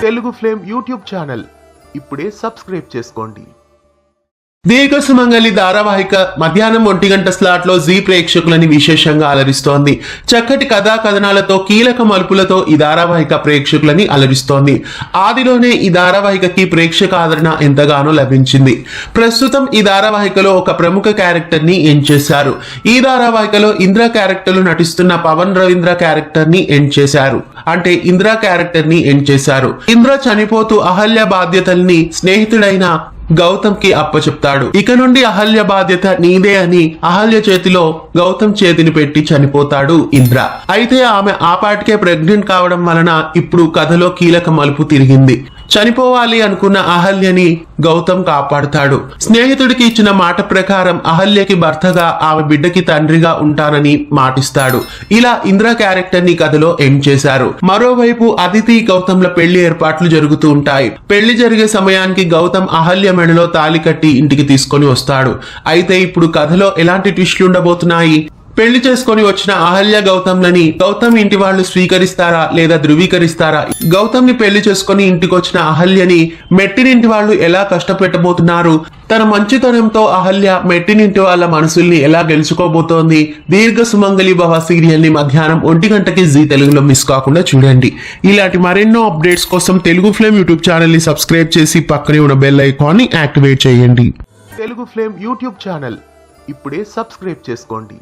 Telugu flame YouTube channel ఇప్పుడే subscribe చేసుకోండి. దీర్ఘ సుమంగళి ధారావాహిక మధ్యాహ్నం 1 గంట స్లాట్ లో జీ ప్రేక్షకులని విశేషంగా అలరిస్తోంది. చక్కటి కథా కథనాలతో కీలక మలుపులతో ఈ ధారావాహిక ప్రేక్షకులని అలరిస్తోంది. ఆదిలోనే ఈ ధారావాహికకి ప్రేక్షక ఆదరణ ఎంతగానో లభించింది. ప్రస్తుతం ఈ ధారావాహికలో ఒక ప్రముఖ క్యారెక్టర్ ని ఎండ్ చేశారు. ఈ ధారావాహికలో ఇంద్ర క్యారెక్టర్ నటిస్తున్న పవన్ రవీంద్ర క్యారెక్టర్ ని ఎండ్ చేశారు. అంటే ఇంద్ర క్యారెక్టర్ ని ఎండ్ చేశారు. ఇంద్ర చనిపోతూ అహల్య బాధ్యతల్ని స్నేహితుడైన గౌతమ్ కి అప్పచెప్తాడు. ఇక నుండి అహల్య బాధ్యత నీదే అని అహల్య చేతిలో గౌతమ్ చేతిని పెట్టి చనిపోతాడు ఇంద్ర. అయితే ఆమె ఆపాటికే ప్రెగ్నెంట్ కావడం వలన ఇప్పుడు కథలో కీలక మలుపు తిరిగింది. చనిపోవాలి అనుకున్న అహల్యని గౌతమ్ కాపాడుతాడు. స్నేహితుడికి ఇచ్చిన మాట ప్రకారం అహల్యకి భర్తగా ఆమె బిడ్డకి తండ్రిగా ఉంటానని మాటిస్తాడు. ఇలా ఇంద్ర క్యారెక్టర్ ని కథలో ఎండ్ చేశారు. మరోవైపు అదితి గౌతమ్ల పెళ్లి ఏర్పాట్లు జరుగుతూ ఉంటాయి. పెళ్లి జరిగే సమయానికి గౌతమ్ అహల్య మెడలో తాళి కట్టి ఇంటికి తీసుకొని వస్తాడు. అయితే ఇప్పుడు కథలో ఎలాంటి ట్విస్టులు ఉండబోతున్నాయి? పెళ్లి చేసుకొని వచ్చిన అహల్య గౌతమ్లని గౌతమ్ ఇంటి వాళ్ళు స్వీకరిస్తారా లేదా ధృవీకరిస్తారా? గౌతమ్ ని పెళ్లి చేసుకుని ఇంటికి వచ్చిన అహల్యని మెట్టినింటి వాళ్ళు ఎలా కష్టపెట్టబోతున్నారు? తన మంచితనంతో అహల్య మెట్టినింటి వాళ్ళ మనసుల్ని ఎలా గెలుచుకోబోతోంది? దీర్ఘ సుమంగళి భవ సీరియల్ ని మధ్యాహ్నం 1 గంటకి జీ తెలుగులో మిస్ కాకుండా చూడండి. ఇలాంటి మరెన్నో అప్డేట్స్ కోసం తెలుగు ఫ్లేమ్ యూట్యూబ్ ఛానల్ ని సబ్స్క్రైబ్ చేసి పక్కనే ఉన్న బెల్ ఐకాన్ ని యాక్టివేట్ చేయండి. తెలుగు ఫ్లేమ్ యూట్యూబ్ ఛానల్ ఇప్పుడే సబ్స్క్రైబ్ చేసుకోండి.